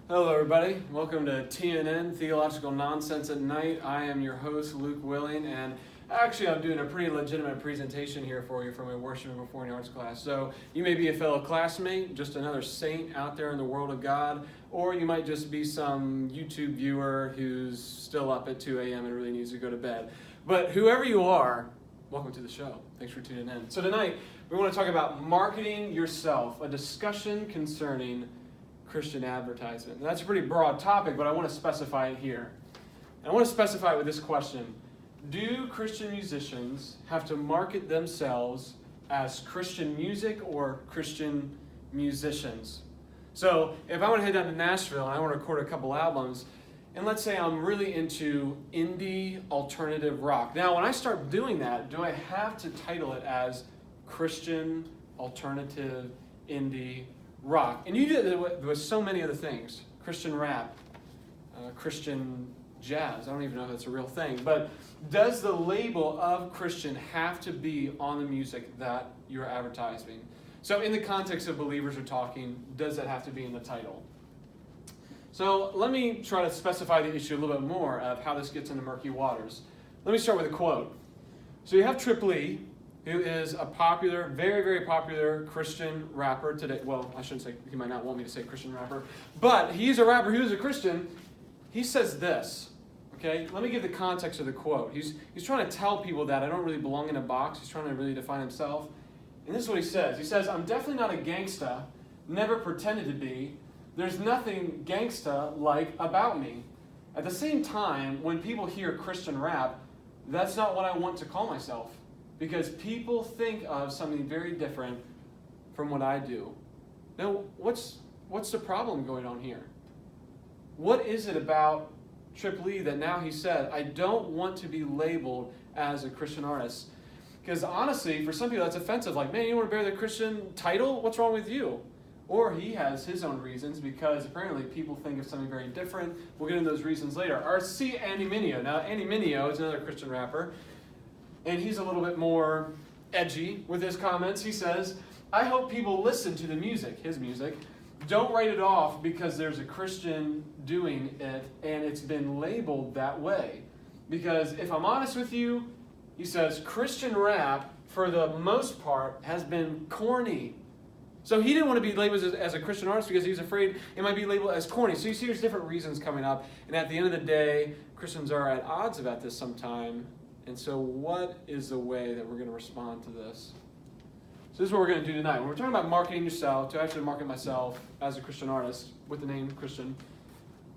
Hello, everybody. Welcome to TNN, Theological Nonsense at Night. I am your host, Luke Willing, and actually I'm doing a pretty legitimate presentation here for you from a worship and performing arts class. So you may be a fellow classmate, just another saint out there in the world of God, or you might just be some YouTube viewer who's still up at 2 a.m. and really needs to go to bed. But whoever you are, welcome to the show. Thanks for tuning in. So tonight, we want to talk about marketing yourself, a discussion concerning Christian advertisement. Now, that's a pretty broad topic, but I want to specify it here. And I want to specify it with this question. Do Christian musicians have to market themselves as Christian music or Christian musicians? So if I want to head down to Nashville and I want to record a couple albums, and let's say I'm really into indie alternative rock. Now, when I start doing that, do I have to title it as Christian alternative indie rock? And you do it with so many other things. Christian rap, Christian jazz. I don't even know if that's a real thing. But does the label of Christian have to be on the music that you're advertising? So in the context of believers are talking, does that have to be in the title? So let me try to specify the issue a little bit more of how this gets into murky waters. Let me start with a quote. So you have Trip Lee, who is a popular, very, very popular Christian rapper today. Well, I shouldn't say, he might not want me to say Christian rapper, but he's a rapper who's a Christian. He says this, okay? Let me give the context of the quote. He's trying to tell people that I don't really belong in a box. He's trying to really define himself. And this is what he says. He says, I'm definitely not a gangsta, never pretended to be. There's nothing gangsta-like about me. At the same time, when people hear Christian rap, that's not what I want to call myself. Because people think of something very different from what I do. Now, what's the problem going on here? What is it about Trip Lee that now he said, I don't want to be labeled as a Christian artist? Because honestly, for some people that's offensive. Like, man, you want to bear the Christian title? What's wrong with you? Or he has his own reasons because apparently people think of something very different. We'll get into those reasons later. Or see Andy Mineo. Now, Andy Mineo is another Christian rapper. And he's a little bit more edgy with his comments. He says, I hope people listen to the music, his music. Don't write it off because there's a Christian doing it and it's been labeled that way. Because if I'm honest with you, he says, Christian rap, for the most part, has been corny. So he didn't want to be labeled as a Christian artist because he was afraid it might be labeled as corny. So you see there's different reasons coming up. And at the end of the day, Christians are at odds about this sometime. And so what is the way that we're going to respond to this? So this is what we're going to do tonight. When we're talking about marketing yourself, to actually market myself as a Christian artist with the name Christian,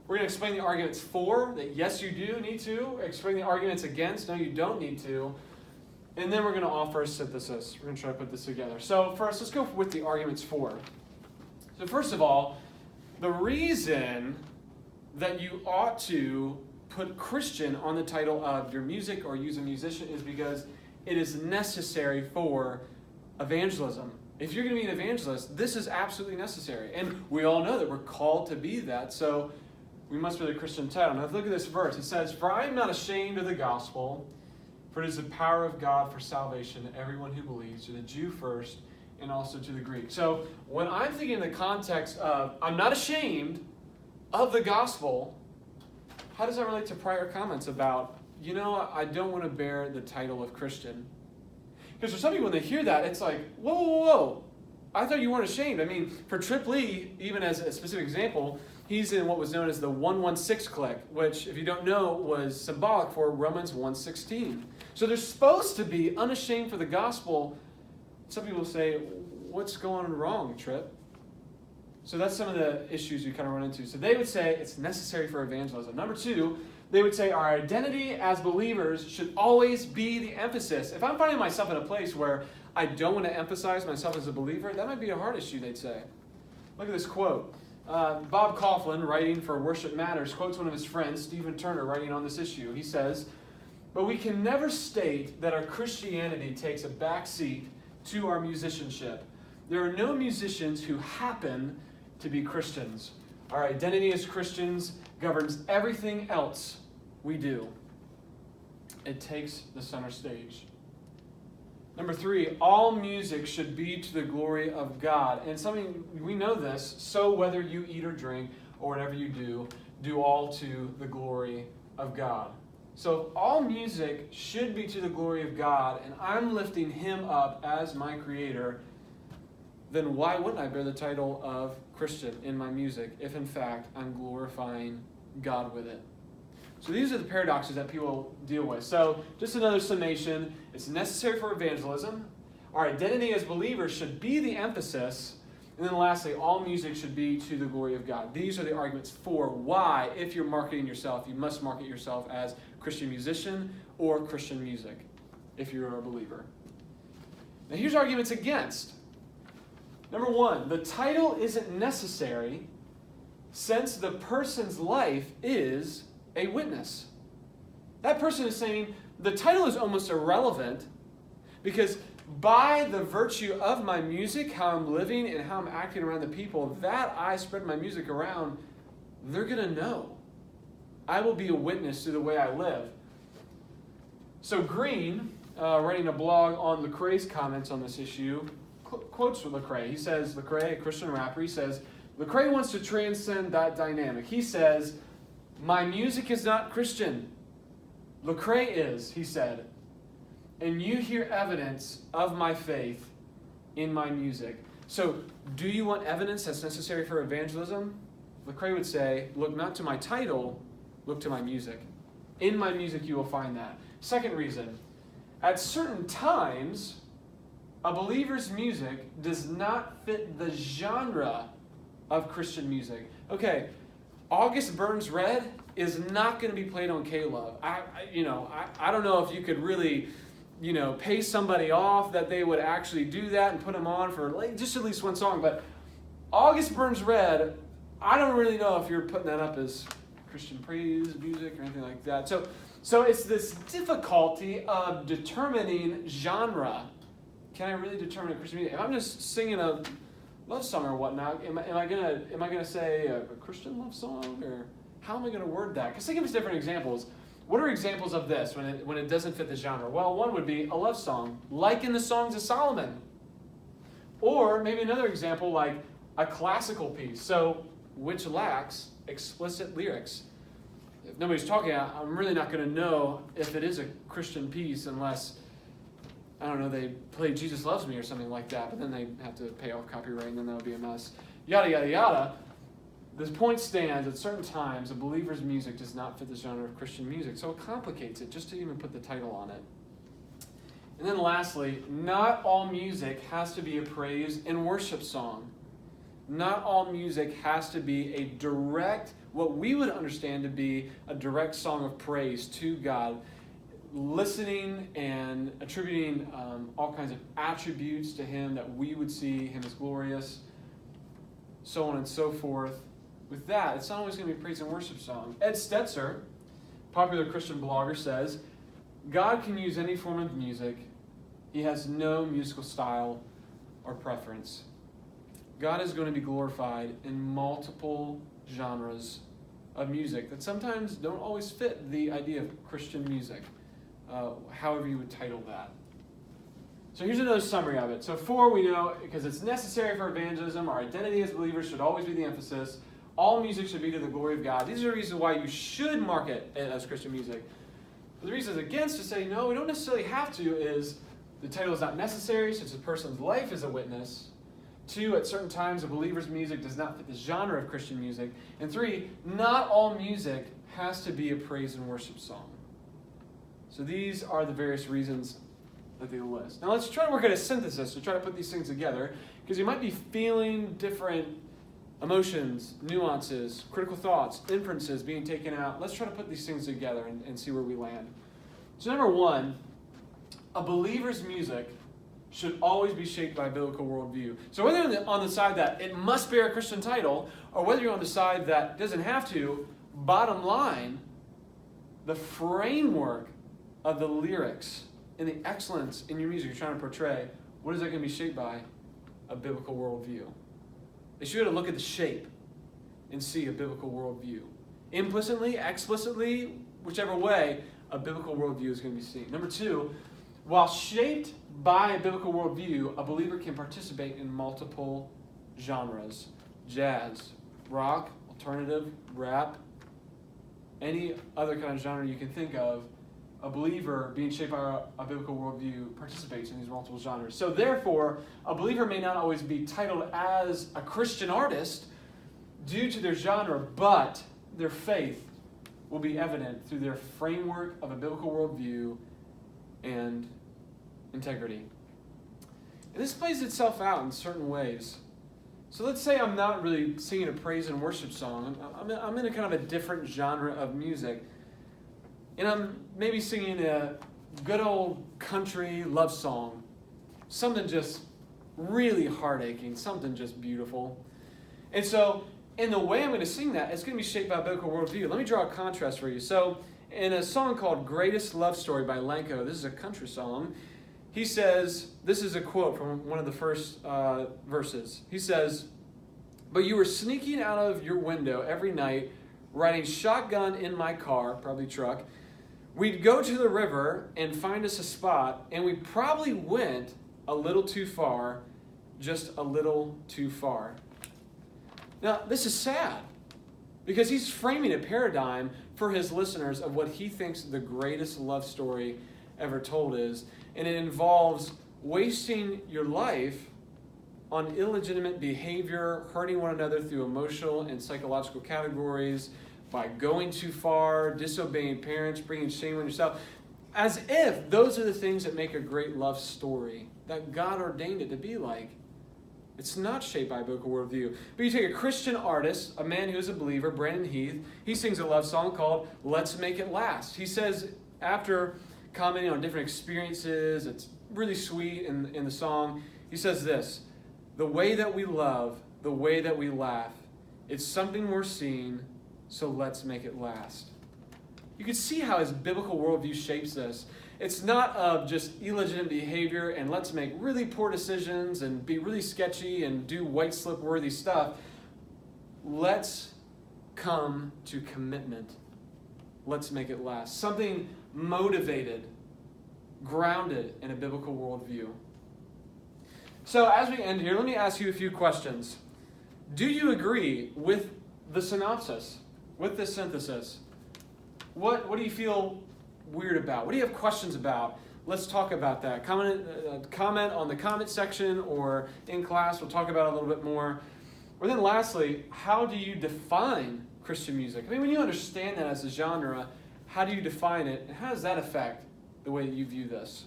we're going to explain the arguments for, that yes, you do need to. Explain the arguments against, no, you don't need to. And then we're going to offer a synthesis. We're going to try to put this together. So first, let's go with the arguments for. So first of all, the reason that you ought to put Christian on the title of your music or use a musician is because it is necessary for evangelism. If you're going to be an evangelist, this is absolutely necessary. And we all know that we're called to be that, so we must be the Christian title. Now look at this verse. It says, For I am not ashamed of the gospel, for it is the power of God for salvation to everyone who believes, to the Jew first and also to the Greek. So when I'm thinking in the context of I'm not ashamed of the gospel, how does that relate to prior comments about, I don't want to bear the title of Christian? Because for some people, when they hear that, it's like, whoa. I thought you weren't ashamed. I mean, for Trip Lee, even as a specific example, he's in what was known as the 116 clique, which, if you don't know, was symbolic for Romans 1:16. So they're supposed to be unashamed for the gospel. Some people say, what's going wrong, Trip? So that's some of the issues you kind of run into. So they would say it's necessary for evangelism. Number two, they would say our identity as believers should always be the emphasis. If I'm finding myself in a place where I don't want to emphasize myself as a believer, that might be a hard issue, they'd say. Look at this quote. Bob Kauflin, writing for Worship Matters, quotes one of his friends, Stephen Turner, writing on this issue. He says, but we can never state that our Christianity takes a back seat to our musicianship. There are no musicians who happen to be Christians. Our identity as Christians governs everything else we do. It takes the center stage. Number three, all music should be to the glory of God. And something, we know this, so whether you eat or drink, or whatever you do all to the glory of God. So if all music should be to the glory of God, and I'm lifting him up as my creator, then why wouldn't I bear the title of Christian in my music if in fact I'm glorifying God with it? So these are the paradoxes that people deal with. So just another summation, it's necessary for evangelism. Our identity as believers should be the emphasis. And then lastly, all music should be to the glory of God. These are the arguments for why, if you're marketing yourself, you must market yourself as Christian musician or Christian music, if you're a believer. Now here's arguments against. Number one, the title isn't necessary since the person's life is a witness. That person is saying the title is almost irrelevant because by the virtue of my music, how I'm living and how I'm acting around the people that I spread my music around, they're going to know. I will be a witness to the way I live. So Green, writing a blog on Lecrae's comments on this issue, quotes from Lecrae. He says, Lecrae, a Christian rapper, he says, Lecrae wants to transcend that dynamic. He says, my music is not Christian. Lecrae is, he said. And you hear evidence of my faith in my music. So, do you want evidence that's necessary for evangelism? Lecrae would say, look not to my title, look to my music. In my music you will find that. Second reason, at certain times, a believer's music does not fit the genre of Christian music. Okay, August Burns Red is not going to be played on K-Love. I don't know if you could really, pay somebody off that they would actually do that and put them on for just at least one song. But August Burns Red, I don't really know if you're putting that up as Christian praise music or anything like that. So it's this difficulty of determining genre. Can I really determine a Christian music? If I'm just singing a love song or whatnot, am I gonna say a Christian love song, or how am I gonna word that? Because think of different examples. What are examples of this when it doesn't fit the genre? Well, one would be a love song, like in the Songs of Solomon, or maybe another example like a classical piece, so which lacks explicit lyrics. If nobody's talking, I'm really not going to know if it is a Christian piece unless, I don't know, they play Jesus Loves Me or something like that, but then they have to pay off copyright and then that would be a mess. Yada, yada, yada. This point stands, at certain times, a believer's music does not fit the genre of Christian music, so it complicates it just to even put the title on it. And then lastly, not all music has to be a praise and worship song. Not all music has to be a direct, what we would understand to be a direct song of praise to God, listening and attributing all kinds of attributes to Him that we would see Him as glorious, so on and so forth. With that, it's not always going to be a praise and worship song. Ed Stetzer, popular Christian blogger, says, God can use any form of music. He has no musical style or preference. God is going to be glorified in multiple genres of music that sometimes don't always fit the idea of Christian music, however you would title that. So here's another summary of it. So 4, we know, because it's necessary for evangelism, our identity as believers should always be the emphasis. All music should be to the glory of God. These are the reasons why you should market it as Christian music. But the reasons against to say, no, we don't necessarily have to, is the title is not necessary since a person's life is a witness. 2, at certain times, a believer's music does not fit the genre of Christian music. And 3, not all music has to be a praise and worship song. So these are the various reasons that they list. Now let's try to work at a synthesis to try to put these things together, because you might be feeling different emotions, nuances, critical thoughts, inferences being taken out. Let's try to put these things together and see where we land. So number 1, a believer's music should always be shaped by a biblical worldview. So whether you're on the side that it must bear a Christian title, or whether you're on the side that doesn't have to, bottom line, the framework of the lyrics and the excellence in your music you're trying to portray, what is that going to be shaped by? A biblical worldview. They should look at the shape and see a biblical worldview. Implicitly, explicitly, whichever way, a biblical worldview is going to be seen. Number 2, while shaped by a biblical worldview, a believer can participate in multiple genres: jazz, rock, alternative, rap, any other kind of genre you can think of, a believer being shaped by a biblical worldview participates in these multiple genres. So therefore, a believer may not always be titled as a Christian artist due to their genre, but their faith will be evident through their framework of a biblical worldview and integrity. And this plays itself out in certain ways. So let's say I'm not really singing a praise and worship song. I'm in a kind of a different genre of music. And I'm maybe singing a good old country love song. Something just really heart-aching, something just beautiful. And so, in the way I'm going to sing that, it's going to be shaped by a biblical worldview. Let me draw a contrast for you. So, in a song called Greatest Love Story by Lenko, this is a country song, he says, this is a quote from one of the first verses. He says, "But you were sneaking out of your window every night, riding shotgun in my car," probably truck. "We'd go to the river and find us a spot, and we probably went a little too far, just a little too far." Now, this is sad, because he's framing a paradigm for his listeners of what he thinks the greatest love story ever told is, and it involves wasting your life on illegitimate behavior, hurting one another through emotional and psychological categories, by going too far, disobeying parents, bringing shame on yourself, as if those are the things that make a great love story, that God ordained it to be like. It's not shaped by a biblical worldview. But you take a Christian artist, a man who is a believer, Brandon Heath, he sings a love song called "Let's Make It Last." He says, after commenting on different experiences, it's really sweet in the song, he says this: "The way that we love, the way that we laugh, it's something we're seeing, so let's make it last." You can see how his biblical worldview shapes this. It's not of just illegitimate behavior and let's make really poor decisions and be really sketchy and do white slip worthy stuff. Let's come to commitment. Let's make it last. Something motivated, grounded in a biblical worldview. So as we end here, let me ask you a few questions. Do you agree with the synopsis, with the synthesis? What do you feel weird about? What do you have questions about? Let's talk about that. Comment on the comment section or in class. We'll talk about it a little bit more. Or then lastly, how do you define Christian music? I mean, when you understand that as a genre, how do you define it? And how does that affect the way that you view this?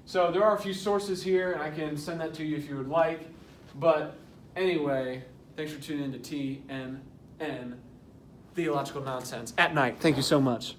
So there are a few sources here, and I can send that to you if you would like. But anyway, thanks for tuning in to TNN, Theological Nonsense at Night. Thank you so much.